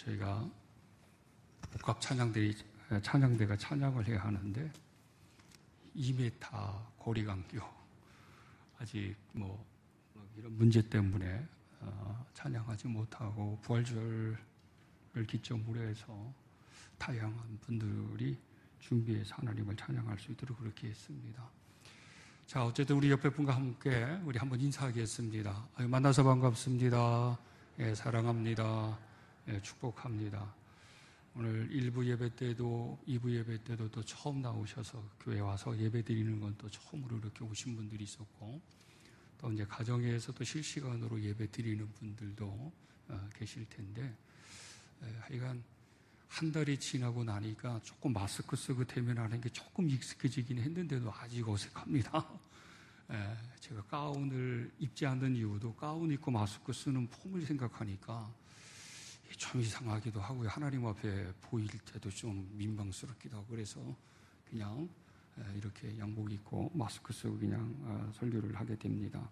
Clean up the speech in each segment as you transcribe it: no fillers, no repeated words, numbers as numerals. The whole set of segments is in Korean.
저희가 복합 찬양대가 찬양을 해야 하는데 2m 거리감교 아직 이런 문제 때문에 찬양하지 못하고 부활절을 기점으로 해서 다양한 분들이 준비해서 하나님을 찬양할 수 있도록 그렇게 했습니다. 자, 어쨌든 우리 옆에 분과 함께 우리 한번 인사하겠습니다. 만나서 반갑습니다. 예, 사랑합니다. 예, 축복합니다. 오늘 1부 예배 때도 2부 예배 때도 또 처음 나오셔서 교회 와서 예배 드리는 건 또 처음으로 이렇게 오신 분들이 있었고, 또 이제 가정에서 또 실시간으로 예배 드리는 분들도 계실 텐데, 하여간 한 달이 지나고 나니까 조금 마스크 쓰고 대면하는 게 조금 익숙해지긴 했는데도 아직 어색합니다. 제가 가운을 입지 않는 이유도 가운 입고 마스크 쓰는 폼을 생각하니까 좀 이상하기도 하고요. 하나님 앞에 보일 때도 좀 민망스럽기도 하고, 그래서 그냥 이렇게 양복 입고 마스크 쓰고 그냥 설교를 하게 됩니다.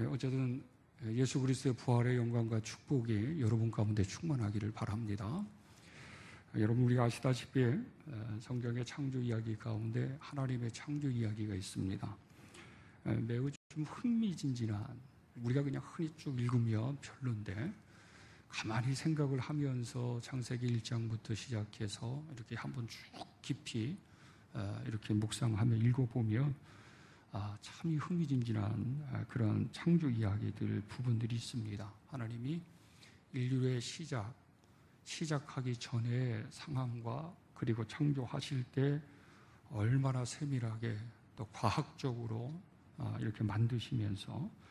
어쨌든 예수 그리스도의 부활의 영광과 축복이 여러분 가운데 충만하기를 바랍니다. 여러분, 우리가 아시다시피 성경의 창조 이야기 가운데 하나님의 창조 이야기가 있습니다. 매우 좀 흥미진진한, 우리가 그냥 흔히 쭉 읽으면 별론데 가만히 생각을 하면서 창세기 1장부터 시작해서 이렇게 한번 쭉 깊이 이렇게 묵상하며 읽어보면 참 흥미진진한 그런 창조 이야기들 부분들이 있습니다. 하나님이 인류의 시작하기 전의 상황과 그리고 창조하실 때 얼마나 세밀하게 또 과학적으로 이렇게 만드시면서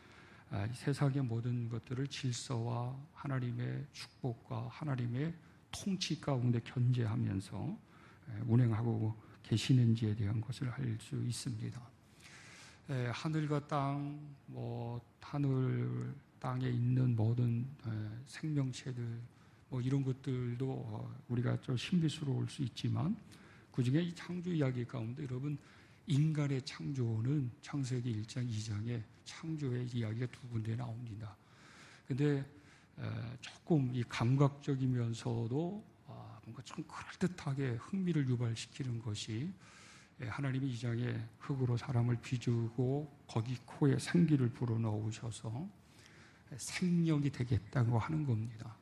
세상의 모든 것들을 질서와 하나님의 축복과 하나님의 통치 가운데 견제하면서 운행하고 계시는지에 대한 것을 알 수 있습니다. 하늘과 땅, 하늘 땅에 있는 모든 생명체들, 이런 것들도 우리가 좀 신비스러울 수 있지만, 그 중에 이 창조 이야기 가운데 여러분, 인간의 창조는 창세기 1장, 2장에 창조의 이야기가 두 군데 나옵니다. 근데 조금 이 감각적이면서도 뭔가 좀 그럴듯하게 흥미를 유발시키는 것이, 하나님이 2장에 흙으로 사람을 빚고 거기 코에 생기를 불어넣으셔서 생명이 되겠다고 하는 겁니다.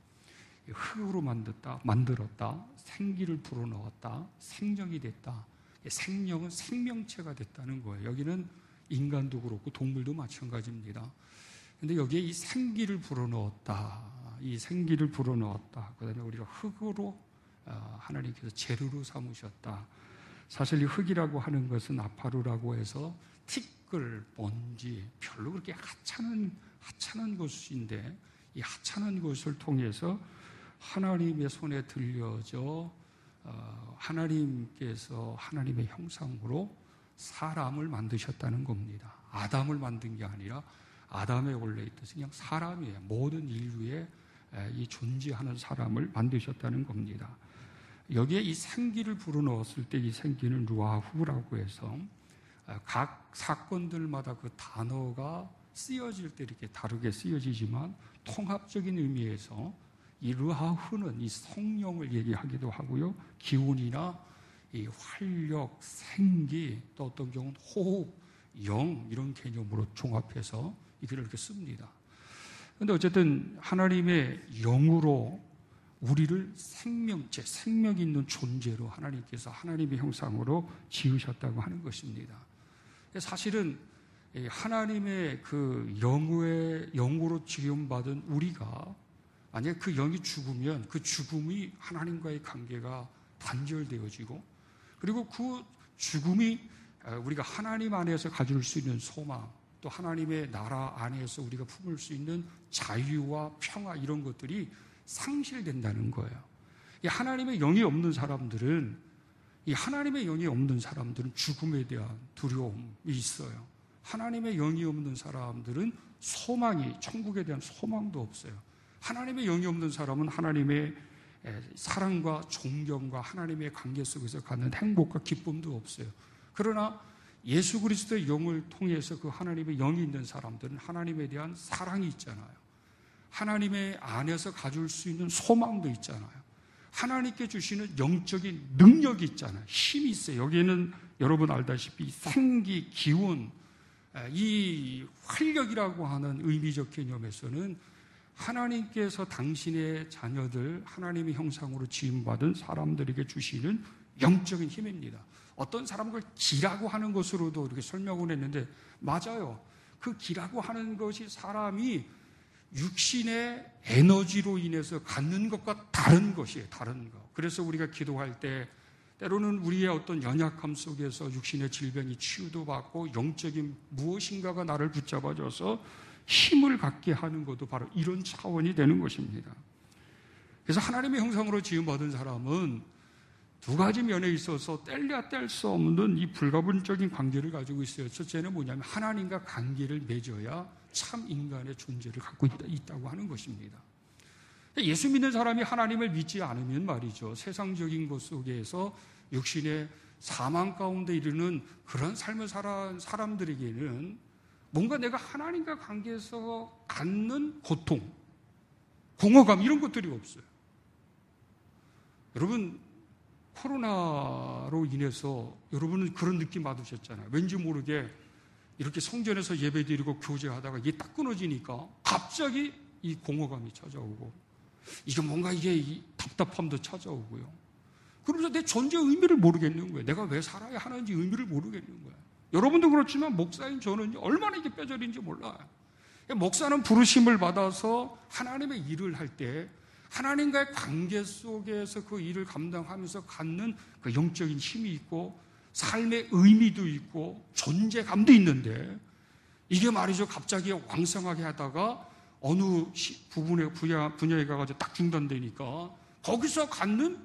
흙으로 만들었다, 생기를 불어넣었다, 생명이 됐다. 생명은 생명체가 됐다는 거예요. 여기는 인간도 그렇고 동물도 마찬가지입니다. 그런데 여기에 이 생기를 불어넣었다, 그 다음에 우리가 흙으로 하나님께서 재료로 삼으셨다. 사실 이 흙이라고 하는 것은 아파루라고 해서 티끌, 먼지, 별로 그렇게 하찮은 것인데, 이 하찮은 것을 통해서 하나님의 손에 들려져 하나님께서 하나님의 형상으로 사람을 만드셨다는 겁니다. 아담을 만든 게 아니라 아담에 원래 있듯이 그냥 사람이에요. 모든 인류에 이 존재하는 사람을 만드셨다는 겁니다. 여기에 이 생기를 불어넣었을 때 이 생기는 루아후라고 해서 각 사건들마다 그 단어가 쓰여질 때 이렇게 다르게 쓰여지지만 통합적인 의미에서 이 루아후는 이 성령을 얘기하기도 하고요, 기운이나 이 활력, 생기, 또 어떤 경우는 호흡, 영, 이런 개념으로 종합해서 이걸 이렇게 씁니다. 그런데 어쨌든 하나님의 영으로 우리를 생명체, 생명 있는 존재로 하나님께서 하나님의 형상으로 지으셨다고 하는 것입니다. 사실은 하나님의 그 영으로 지음받은 우리가 만약에 그 영이 죽으면 그 죽음이 하나님과의 관계가 단절되어지고, 그리고 그 죽음이 우리가 하나님 안에서 가질 수 있는 소망, 또 하나님의 나라 안에서 우리가 품을 수 있는 자유와 평화, 이런 것들이 상실된다는 거예요. 이 하나님의 영이 없는 사람들은 죽음에 대한 두려움이 있어요. 하나님의 영이 없는 사람들은 천국에 대한 소망도 없어요. 하나님의 영이 없는 사람은 하나님의 사랑과 존경과 하나님의 관계 속에서 갖는 행복과 기쁨도 없어요. 그러나 예수 그리스도의 영을 통해서 그 하나님의 영이 있는 사람들은 하나님에 대한 사랑이 있잖아요. 하나님의 안에서 가질 수 있는 소망도 있잖아요. 하나님께 주시는 영적인 능력이 있잖아요. 힘이 있어요. 여기에는 여러분 알다시피 생기, 기운, 이 활력이라고 하는 의미적 개념에서는 하나님께서 당신의 자녀들, 하나님의 형상으로 지음받은 사람들에게 주시는 영적인 힘입니다. 어떤 사람을 기라고 하는 것으로도 이렇게 설명을 했는데 맞아요. 그 기라고 하는 것이 사람이 육신의 에너지로 인해서 갖는 것과 다른 것이에요. 다른 것. 그래서 우리가 기도할 때 때로는 우리의 어떤 연약함 속에서 육신의 질병이 치유도 받고 영적인 무엇인가가 나를 붙잡아줘서 힘을 갖게 하는 것도 바로 이런 차원이 되는 것입니다. 그래서 하나님의 형상으로 지음받은 사람은 두 가지 면에 있어서 뗄래야 뗄 수 없는 이 불가분적인 관계를 가지고 있어요. 첫째는 뭐냐면 하나님과 관계를 맺어야 참 인간의 존재를 갖고 있다고 하는 것입니다. 예수 믿는 사람이 하나님을 믿지 않으면 말이죠. 세상적인 것 속에서 육신의 사망 가운데 이르는 그런 삶을 살아온 사람들에게는 뭔가 내가 하나님과 관계에서 갖는 고통, 공허감 이런 것들이 없어요. 여러분 코로나로 인해서 여러분은 그런 느낌 받으셨잖아요. 왠지 모르게 이렇게 성전에서 예배드리고 교제하다가 이게 딱 끊어지니까 갑자기 이 공허감이 찾아오고 이게 뭔가 이게 답답함도 찾아오고요. 그러면서 내 존재의 의미를 모르겠는 거예요. 내가 왜 살아야 하는지 의미를 모르겠는 거예요. 여러분도 그렇지만 목사인 저는 얼마나 이게 뼈저린지 몰라요. 목사는 부르심을 받아서 하나님의 일을 할 때 하나님과의 관계 속에서 그 일을 감당하면서 갖는 그 영적인 힘이 있고 삶의 의미도 있고 존재감도 있는데 이게 말이죠. 갑자기 왕성하게 하다가 어느 분야에 가가지고 딱 중단되니까 거기서 갖는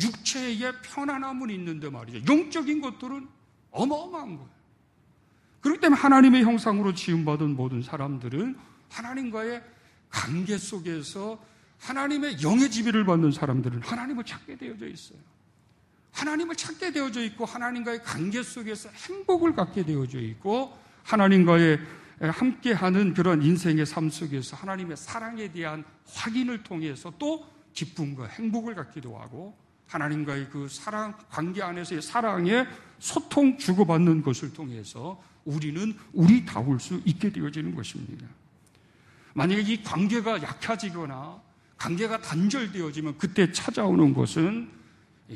육체의 편안함은 있는데 말이죠. 영적인 것들은 어마어마한 거예요. 그렇기 때문에 하나님의 형상으로 지음받은 모든 사람들은 하나님과의 관계 속에서 하나님의 영의 지배를 받는 사람들은 하나님을 찾게 되어져 있어요. 하나님을 찾게 되어져 있고 하나님과의 관계 속에서 행복을 갖게 되어져 있고 하나님과의 함께하는 그런 인생의 삶 속에서 하나님의 사랑에 대한 확인을 통해서 또 기쁨과 행복을 갖기도 하고 하나님과의 그 사랑 관계 안에서의 사랑의 소통 주고받는 것을 통해서 우리는 우리다울 수 있게 되어지는 것입니다. 만약에 이 관계가 약해지거나 관계가 단절되어지면 그때 찾아오는 것은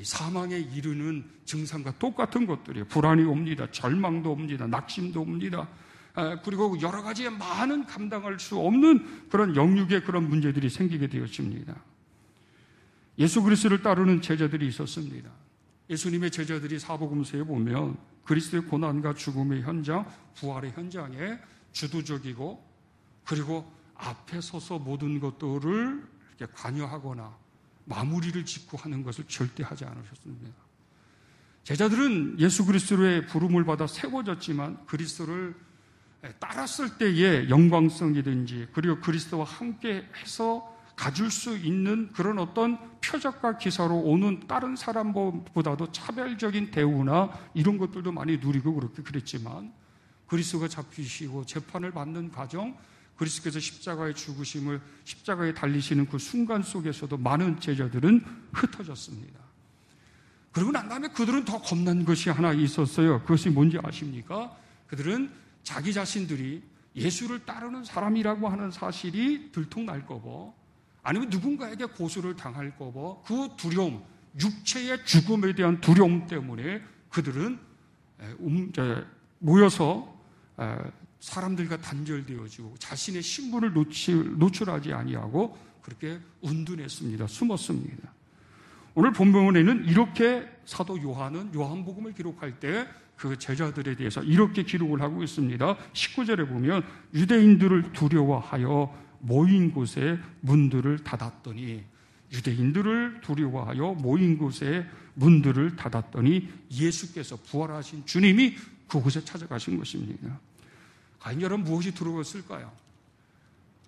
사망에 이르는 증상과 똑같은 것들이에요. 불안이 옵니다. 절망도 옵니다. 낙심도 옵니다. 그리고 여러 가지의 많은 감당할 수 없는 그런 영육의 그런 문제들이 생기게 되어집니다. 예수 그리스도를 따르는 제자들이 있었습니다. 예수님의 제자들이 사복음서에 보면 그리스도의 고난과 죽음의 현장, 부활의 현장에 주도적이고 그리고 앞에 서서 모든 것들을 이렇게 관여하거나 마무리를 짓고 하는 것을 절대 하지 않으셨습니다. 제자들은 예수 그리스도의 부름을 받아 세워졌지만 그리스도를 따랐을 때의 영광성이든지 그리고 그리스도와 함께 해서 가질 수 있는 그런 어떤 표적과 기사로 오는 다른 사람보다도 차별적인 대우나 이런 것들도 많이 누리고 그랬지만 그리스도가 잡히시고 재판을 받는 과정, 그리스도께서 십자가의 죽으심을 십자가에 달리시는 그 순간 속에서도 많은 제자들은 흩어졌습니다. 그러고 난 다음에 그들은 더 겁난 것이 하나 있었어요. 그것이 뭔지 아십니까? 그들은 자기 자신들이 예수를 따르는 사람이라고 하는 사실이 들통날 거고 아니면 누군가에게 고소를 당할 거고 그 두려움, 육체의 죽음에 대한 두려움 때문에 그들은 모여서 사람들과 단절되어지고 자신의 신분을 노출하지 아니하고 그렇게 운둔했습니다. 숨었습니다. 오늘 본문에는 이렇게 사도 요한은 요한복음을 기록할 때 그 제자들에 대해서 이렇게 기록을 하고 있습니다. 19절에 보면 유대인들을 두려워하여 모인 곳에 문들을 닫았더니 유대인들을 두려워하여 모인 곳에 문들을 닫았더니 예수께서 부활하신 주님이 그곳에 찾아가신 것입니다. 과연 여러분 무엇이 두려웠을까요?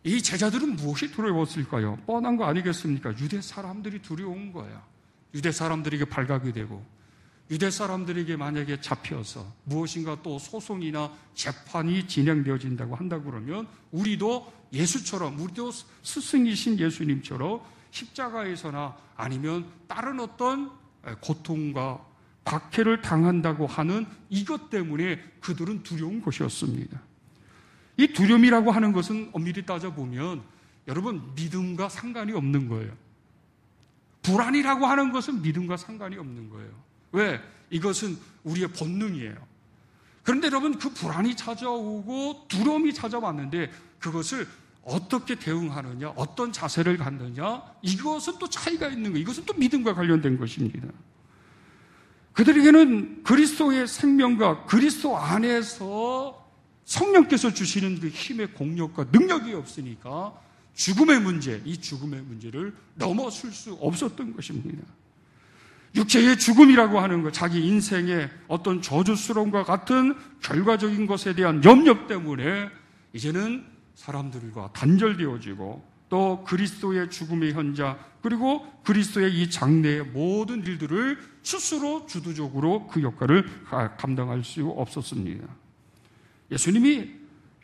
이 제자들은 무엇이 두려웠을까요? 뻔한 거 아니겠습니까? 유대 사람들이 두려운 거예요. 유대 사람들에게 발각이 되고 유대 사람들에게 만약에 잡혀서 무엇인가 또 소송이나 재판이 진행되어진다고 한다 그러면 우리도 예수처럼, 우리도 스승이신 예수님처럼 십자가에서나 아니면 다른 어떤 고통과 박해를 당한다고 하는 이것 때문에 그들은 두려운 것이었습니다. 이 두려움이라고 하는 것은 엄밀히 따져보면 여러분 믿음과 상관이 없는 거예요. 불안이라고 하는 것은 믿음과 상관이 없는 거예요. 왜? 이것은 우리의 본능이에요. 그런데 여러분 그 불안이 찾아오고 두려움이 찾아왔는데 그것을 어떻게 대응하느냐, 어떤 자세를 갖느냐, 이것은 또 차이가 있는 거예요. 이것은 또 믿음과 관련된 것입니다. 그들에게는 그리스도의 생명과 그리스도 안에서 성령께서 주시는 그 힘의 공력과 능력이 없으니까 죽음의 문제, 이 죽음의 문제를 넘어설 수 없었던 것입니다. 육체의 죽음이라고 하는 것, 자기 인생의 어떤 저주스러움과 같은 결과적인 것에 대한 염려 때문에 이제는 사람들과 단절되어지고 또 그리스도의 죽음의 현장 그리고 그리스도의 이 장래의 모든 일들을 스스로 주도적으로 그 역할을 감당할 수 없었습니다. 예수님이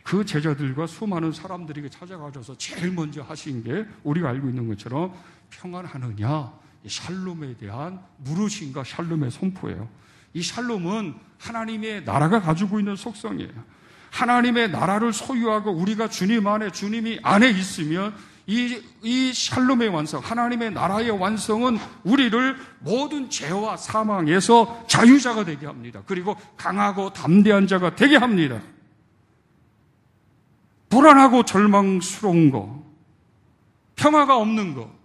그 제자들과 수많은 사람들에게 찾아가셔서 제일 먼저 하신 게 우리가 알고 있는 것처럼 평안하느냐, 샬롬에 대한 물으심과 샬롬의 선포예요. 이 샬롬은 하나님의 나라가 가지고 있는 속성이에요. 하나님의 나라를 소유하고 우리가 주님 안에, 주님이 안에 있으면 이 샬롬의 완성, 하나님의 나라의 완성은 우리를 모든 죄와 사망에서 자유자가 되게 합니다. 그리고 강하고 담대한 자가 되게 합니다. 불안하고 절망스러운 거, 평화가 없는 거,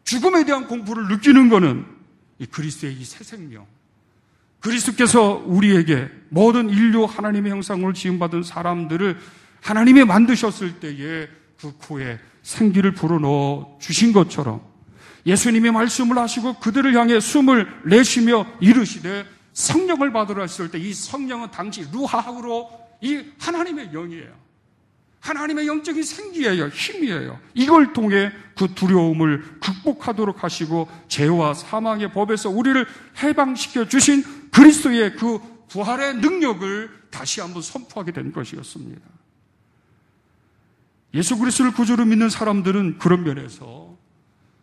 죽음에 대한 공포를 느끼는 것은 이 그리스도의 이 새 생명, 그리스도께서 우리에게 모든 인류 하나님의 형상으로 지음받은 사람들을 하나님이 만드셨을 때에 그 코에 생기를 불어넣어 주신 것처럼 예수님이 말씀을 하시고 그들을 향해 숨을 내쉬며 이르시되 성령을 받으라 했을 때 이 성령은 당시 루하으로 이 하나님의 영이에요. 하나님의 영적인 생기예요. 힘이에요. 이걸 통해 그 두려움을 극복하도록 하시고 죄와 사망의 법에서 우리를 해방시켜 주신 그리스도의 그 부활의 능력을 다시 한번 선포하게 된 것이었습니다. 예수 그리스도를 구주로 믿는 사람들은 그런 면에서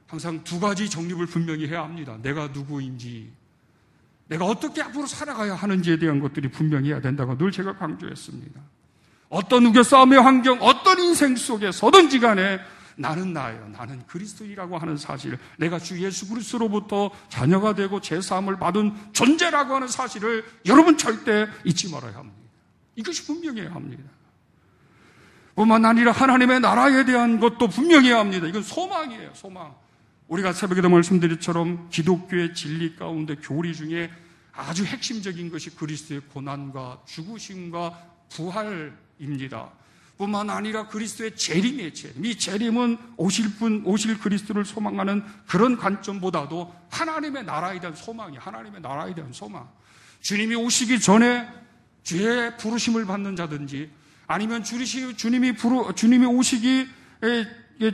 항상 두 가지 정립을 분명히 해야 합니다. 내가 누구인지, 내가 어떻게 앞으로 살아가야 하는지에 대한 것들이 분명히 해야 된다고 늘 제가 강조했습니다. 어떤 우겨싸움의 환경, 어떤 인생 속에서든지 간에 나는 나예요. 나는 그리스도이라고 하는 사실, 내가 주 예수 그리스도로부터 자녀가 되고 제사함을 받은 존재라고 하는 사실을 여러분 절대 잊지 말아야 합니다. 이것이 분명해야 합니다. 뿐만 아니라 하나님의 나라에 대한 것도 분명해야 합니다. 이건 소망이에요. 소망. 우리가 새벽에도 말씀드렸처럼 기독교의 진리 가운데 교리 중에 아주 핵심적인 것이 그리스도의 고난과 죽으심과 부활입니다. 뿐만 아니라 그리스도의 재림이에요. 재림. 이 재림은 오실 그리스도를 소망하는 그런 관점보다도 하나님의 나라에 대한 소망이에요. 하나님의 나라에 대한 소망. 주님이 오시기 전에 죄의 부르심을 받는 자든지 아니면 주님이 오시기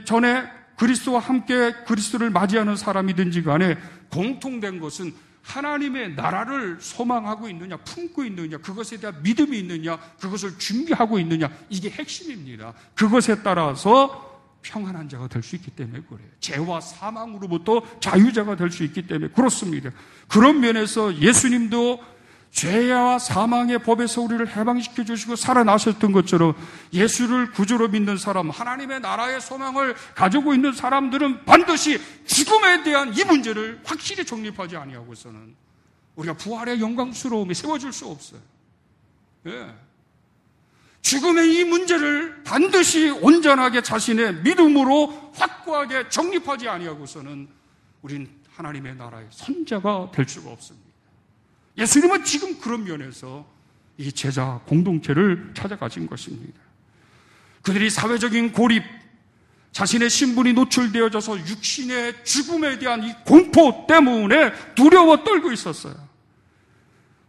전에 그리스도와 함께 그리스도를 맞이하는 사람이든지 간에 공통된 것은 하나님의 나라를 소망하고 있느냐, 품고 있느냐, 그것에 대한 믿음이 있느냐, 그것을 준비하고 있느냐, 이게 핵심입니다. 그것에 따라서 평안한 자가 될 수 있기 때문에 그래요. 죄와 사망으로부터 자유자가 될 수 있기 때문에 그렇습니다. 그런 면에서 예수님도 죄와 사망의 법에서 우리를 해방시켜 주시고 살아나셨던 것처럼 예수를 구주로 믿는 사람, 하나님의 나라의 소망을 가지고 있는 사람들은 반드시 죽음에 대한 이 문제를 확실히 정립하지 아니하고서는 우리가 부활의 영광스러움이 세워질 수 없어요. 예. 죽음의 이 문제를 반드시 온전하게 자신의 믿음으로 확고하게 정립하지 아니하고서는 우리는 하나님의 나라의 선자가 될 수가 없습니다. 예수님은 지금 그런 면에서 이 제자 공동체를 찾아가신 것입니다. 그들이 사회적인 고립, 자신의 신분이 노출되어져서 육신의 죽음에 대한 이 공포 때문에 두려워 떨고 있었어요.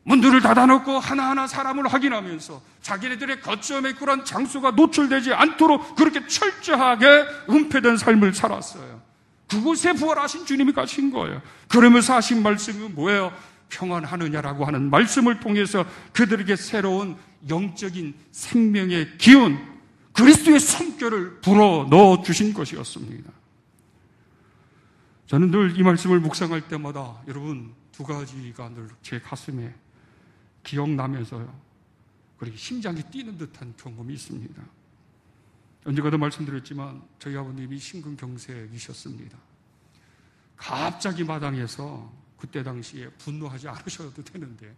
문들을 닫아놓고 하나하나 사람을 확인하면서 자기네들의 거점의 그런 장소가 노출되지 않도록 그렇게 철저하게 은폐된 삶을 살았어요. 그곳에 부활하신 주님이 가신 거예요. 그러면서 하신 말씀은 뭐예요? 평안하느냐라고 하는 말씀을 통해서 그들에게 새로운 영적인 생명의 기운, 그리스도의 숨결을 불어넣어 주신 것이었습니다. 저는 늘 이 말씀을 묵상할 때마다 여러분 두 가지가 늘 제 가슴에 기억나면서요, 그렇게 심장이 뛰는 듯한 경험이 있습니다. 언제가도 말씀드렸지만 저희 아버님이 심근경색이셨습니다. 갑자기 마당에서 그때 당시에 분노하지 않으셔도 되는데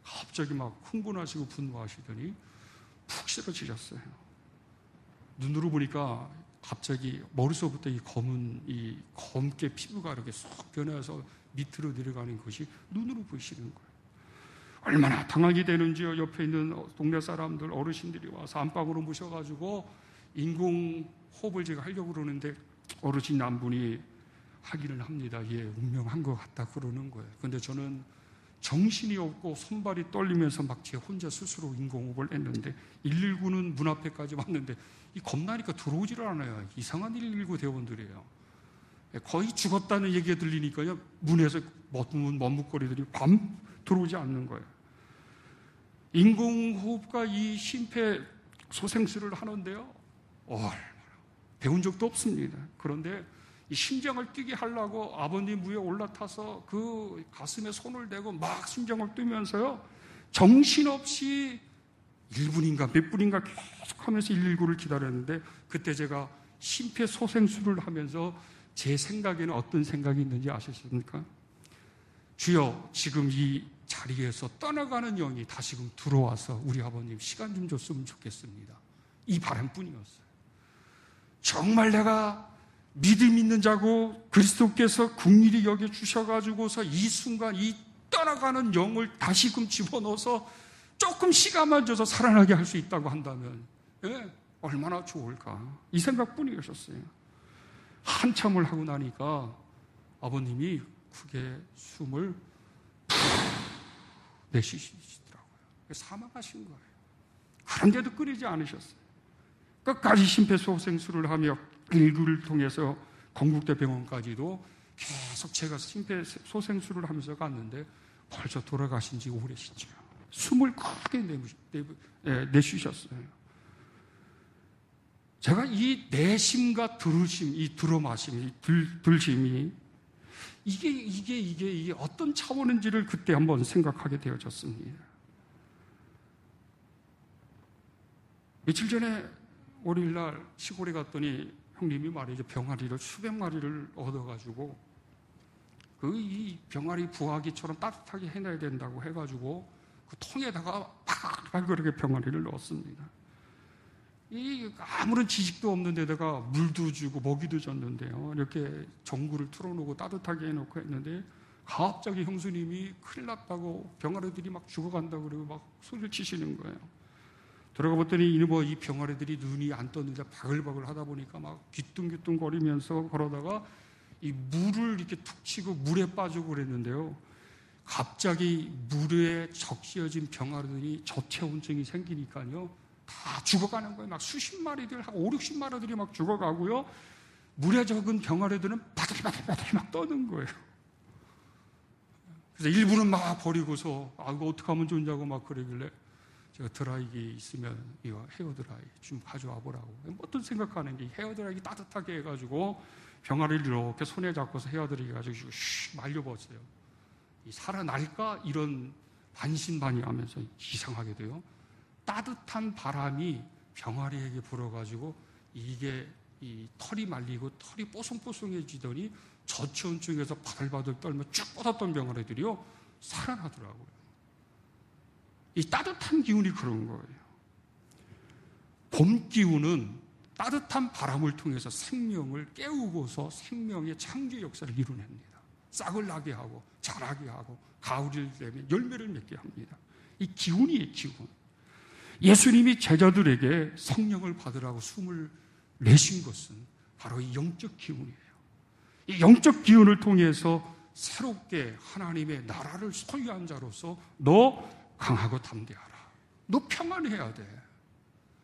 갑자기 막 흥분하시고 분노하시더니 푹 쓰러지셨어요. 눈으로 보니까 갑자기 머릿속부터 이 검게 피부가 이렇게 쏙 변해서 밑으로 내려가는 것이 눈으로 보이시는 거예요. 얼마나 당하게 되는지요. 옆에 있는 동네 사람들, 어르신들이 와서 안방으로 모셔가지고 인공호흡을 제가 하려고 그러는데 어르신 한 분이 하기는 합니다. 예, 운명한 것 같다 그러는 거예요. 근데 저는 정신이 없고 손발이 떨리면서 막 제 혼자 스스로 인공호흡을 했는데 119는 문 앞에까지 왔는데 이 겁나니까 들어오지를 않아요. 이상한 119 대원들이에요. 거의 죽었다는 얘기가 들리니까요, 문에서 머뭇거리더니 들어오지 않는 거예요. 인공호흡과 이 심폐소생술을 하는데요, 얼마나 배운 적도 없습니다. 그런데 이 심장을 뛰게 하려고 아버님 위에 올라타서 그 가슴에 손을 대고 막 심장을 뛰면서요, 정신없이 1분인가 몇 분인가 계속 하면서 119를 기다렸는데, 그때 제가 심폐소생술을 하면서 제 생각에는 어떤 생각이 있는지 아셨습니까? 주여, 지금 이 자리에서 떠나가는 영이 다시금 들어와서 우리 아버님 시간 좀 줬으면 좋겠습니다. 이 바람뿐이었어요. 정말 내가 믿음 있는 자고 그리스도께서 긍휼히 여겨주셔가지고서 이 순간 이 떠나가는 영을 다시금 집어넣어서 조금 시간만 줘서 살아나게 할 수 있다고 한다면, 예, 얼마나 좋을까, 이 생각뿐이었어요. 한참을 하고 나니까 아버님이 크게 숨을 푹 내쉬시더라고요. 사망하신 거예요. 그런데도 끊이지 않으셨어요. 끝까지 심폐소생술을 하며 119를 통해서 건국대 병원까지도 계속 제가 심폐소생술을 하면서 갔는데 벌써 돌아가신 지 오래시죠. 숨을 크게 내쉬셨어요. 제가 이 내심과 들으심, 이 들어마심, 이 들심이 이게 어떤 차원인지를 그때 한번 생각하게 되어졌습니다. 며칠 전에 월요일날 시골에 갔더니 형님이 말이죠, 병아리를 수백 마리를 얻어가지고 이 병아리 부화기처럼 따뜻하게 해놔야 된다고 해가지고 그 통에다가 그렇게 병아리를 넣었습니다. 아무런 지식도 없는 데다가 물도 주고 먹이도 줬는데요, 이렇게 전구를 틀어놓고 따뜻하게 해놓고 했는데 갑자기 형수님이 큰일 났다고, 병아리들이 막 죽어간다고 그러고 막 소리를 치시는 거예요. 들어가 봤더니 이 병아리들이 눈이 안 떴는데 바글바글 하다 보니까 막 귀뚱귀뚱 거리면서 그러다가 이 물을 이렇게 툭 치고 물에 빠지고 그랬는데요, 갑자기 물에 적셔진 병아리들이 저체온증이 생기니까요 다 죽어가는 거예요. 막 수십 마리들, 한 5, 60마리들이 막 죽어가고요, 물에 적은 병아리들은 바들바들 막 떠는 거예요. 그래서 일부는 막 버리고서 이거 어떻게 하면 좋냐고 막 그러길래 제가 드라이기 있으면 이거 헤어드라이 좀 가져와 보라고. 어떤 생각하는 게 헤어드라이기 따뜻하게 해가지고 병아리를 이렇게 손에 잡고서 헤어드라이기 가지고 말려봤어요. 살아날까? 이런 반신반의하면서 이상하게 돼요. 따뜻한 바람이 병아리에게 불어가지고 이게 이 털이 말리고 털이 뽀송뽀송해지더니 저체온증에서 바들바들 떨며 쭉 뻗었던 병아리들이요 살아나더라고요. 이 따뜻한 기운이 그런 거예요. 봄 기운은 따뜻한 바람을 통해서 생명을 깨우고서 생명의 창조 역사를 이루냅니다. 싹을 나게 하고 자라게 하고 가을이 되면 열매를 맺게 합니다. 이 기운이에요, 기운. 예수님이 제자들에게 성령을 받으라고 숨을 내신 것은 바로 이 영적 기운이에요. 이 영적 기운을 통해서 새롭게 하나님의 나라를 소유한 자로서 너 강하고 담대하라. 너 평안해야 돼.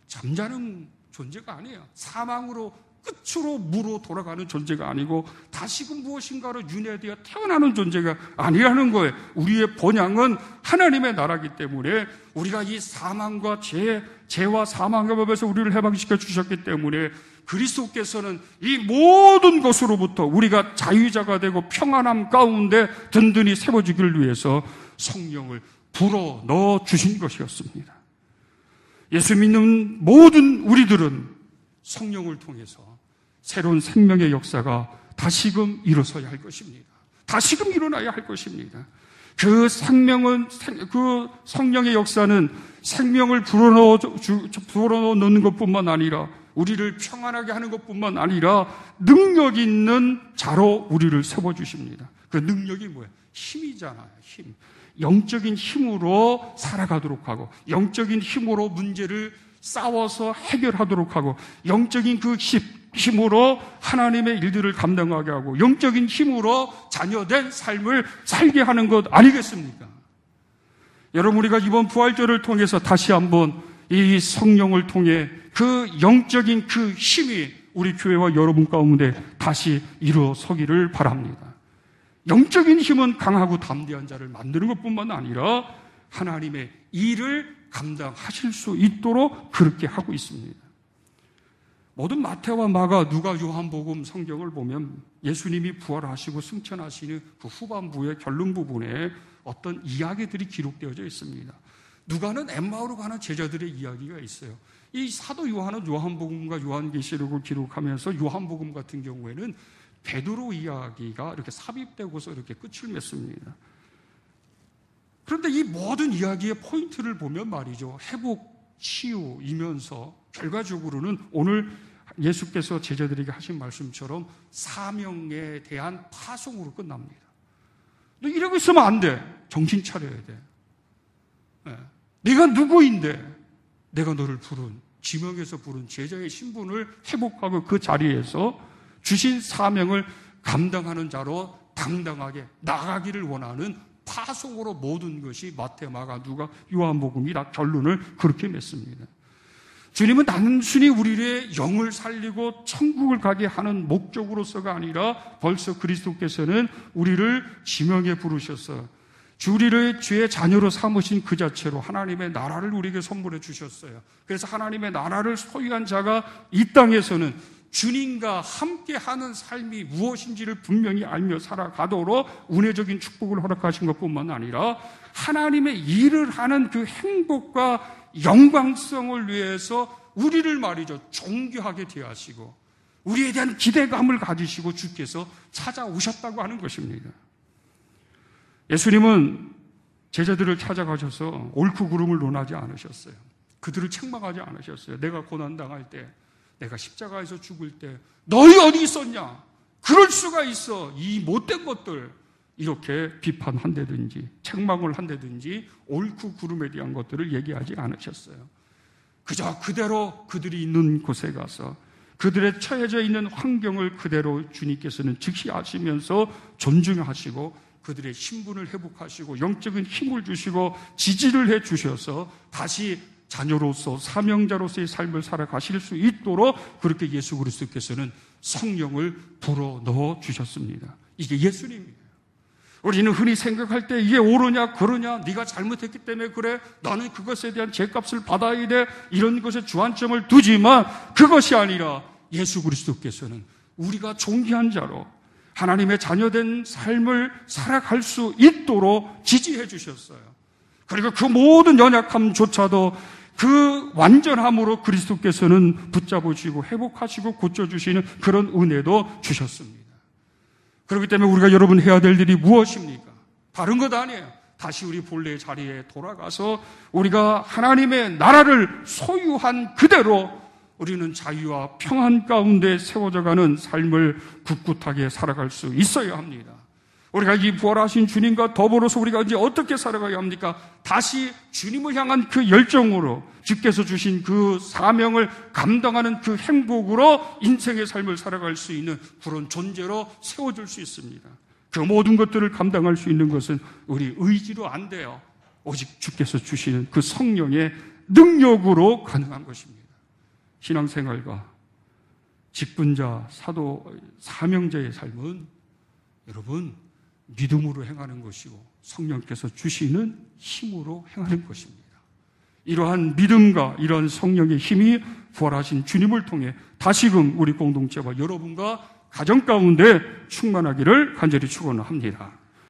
잠자는 존재가 아니에요. 사망으로 끝으로 무로 돌아가는 존재가 아니고 다시금 무엇인가로 윤회되어 태어나는 존재가 아니라는 거예요. 우리의 본향은 하나님의 나라이기 때문에 우리가 이 사망과 죄와 사망의 법에서 우리를 해방시켜 주셨기 때문에 그리스도께서는 이 모든 것으로부터 우리가 자유자가 되고 평안함 가운데 든든히 세워주기를 위해서 성령을 불어 넣어 주신 것이었습니다. 예수 믿는 모든 우리들은 성령을 통해서 새로운 생명의 역사가 다시금 일어서야 할 것입니다. 다시금 일어나야 할 것입니다. 그 성령의 역사는 생명을 불어넣어 넣는 것뿐만 아니라 우리를 평안하게 하는 것뿐만 아니라 능력 있는 자로 우리를 세워주십니다. 그 능력이 뭐예요? 힘이잖아요. 힘. 영적인 힘으로 살아가도록 하고 영적인 힘으로 문제를 싸워서 해결하도록 하고 영적인 그 힘으로 하나님의 일들을 감당하게 하고 영적인 힘으로 자녀된 삶을 살게 하는 것 아니겠습니까? 여러분, 우리가 이번 부활절을 통해서 다시 한번 이 성령을 통해 그 영적인 그 힘이 우리 교회와 여러분 가운데 다시 일어서기를 바랍니다. 영적인 힘은 강하고 담대한 자를 만드는 것뿐만 아니라 하나님의 일을 감당하실 수 있도록 그렇게 하고 있습니다. 모든 마태와 마가, 누가, 요한복음 성경을 보면 예수님이 부활하시고 승천하시는 그 후반부의 결론 부분에 어떤 이야기들이 기록되어져 있습니다. 누가는 엠마오로 가는 제자들의 이야기가 있어요. 이 사도 요한은 요한복음과 요한계시록을 기록하면서 요한복음 같은 경우에는 베드로 이야기가 이렇게 삽입되고서 이렇게 끝을 맺습니다. 그런데 이 모든 이야기의 포인트를 보면 말이죠. 회복, 치유이면서 결과적으로는 오늘 예수께서 제자들에게 하신 말씀처럼 사명에 대한 파송으로 끝납니다. 너 이러고 있으면 안 돼. 정신 차려야 돼. 네. 네가 누구인데 내가 너를 부른, 지명에서 부른 제자의 신분을 회복하고 그 자리에서 주신 사명을 감당하는 자로 당당하게 나가기를 원하는 파송으로 모든 것이 마태, 마가, 누가, 요한복음이 다 결론을 그렇게 맺습니다. 주님은 단순히 우리의 영을 살리고 천국을 가게 하는 목적으로서가 아니라 벌써 그리스도께서는 우리를 지명에 부르셔서 우리를 주의 자녀로 삼으신 그 자체로 하나님의 나라를 우리에게 선물해 주셨어요. 그래서 하나님의 나라를 소유한 자가 이 땅에서는 주님과 함께하는 삶이 무엇인지를 분명히 알며 살아가도록 은혜적인 축복을 허락하신 것뿐만 아니라 하나님의 일을 하는 그 행복과 영광성을 위해서 우리를 말이죠, 존귀하게 대하시고 우리에 대한 기대감을 가지시고 주께서 찾아오셨다고 하는 것입니다. 예수님은 제자들을 찾아가셔서 옳고 그름을 논하지 않으셨어요. 그들을 책망하지 않으셨어요. 내가 고난당할 때, 내가 십자가에서 죽을 때 너희 어디 있었냐? 그럴 수가 있어. 이 못된 것들. 이렇게 비판한다든지 책망을 한다든지 옳고 그름에 대한 것들을 얘기하지 않으셨어요. 그저 그대로 그들이 있는 곳에 가서 그들의 처해져 있는 환경을 그대로 주님께서는 직시하시면서 존중하시고 그들의 신분을 회복하시고 영적인 힘을 주시고 지지를 해 주셔서 다시 자녀로서 사명자로서의 삶을 살아가실 수 있도록 그렇게 예수 그리스도께서는 성령을 불어 넣어 주셨습니다. 이게 예수님이에요. 우리는 흔히 생각할 때 이게 옳으냐 그러냐, 네가 잘못했기 때문에 그래, 나는 그것에 대한 죄값을 받아야 돼, 이런 것에 주안점을 두지만 그것이 아니라 예수 그리스도께서는 우리가 존귀한 자로 하나님의 자녀된 삶을 살아갈 수 있도록 지지해 주셨어요. 그리고 그 모든 연약함조차도 그 완전함으로 그리스도께서는 붙잡으시고 회복하시고 고쳐주시는 그런 은혜도 주셨습니다. 그렇기 때문에 우리가 여러분 해야 될 일이 무엇입니까? 다른 것 아니에요. 다시 우리 본래의 자리에 돌아가서 우리가 하나님의 나라를 소유한 그대로 우리는 자유와 평안 가운데 세워져가는 삶을 굳굳하게 살아갈 수 있어야 합니다. 우리가 이 부활하신 주님과 더불어서 우리가 이제 어떻게 살아가야 합니까? 다시 주님을 향한 그 열정으로 주께서 주신 그 사명을 감당하는 그 행복으로 인생의 삶을 살아갈 수 있는 그런 존재로 세워질 수 있습니다. 그 모든 것들을 감당할 수 있는 것은 우리 의지로 안 돼요. 오직 주께서 주시는 그 성령의 능력으로 가능한 것입니다. 신앙생활과 직분자, 사도, 사명자의 삶은 여러분 믿음으로 행하는 것이고 성령께서 주시는 힘으로 행하는 것입니다. 이러한 믿음과 이러한 성령의 힘이 부활하신 주님을 통해 다시금 우리 공동체와 여러분과 가정 가운데 충만하기를 간절히 축원합니다.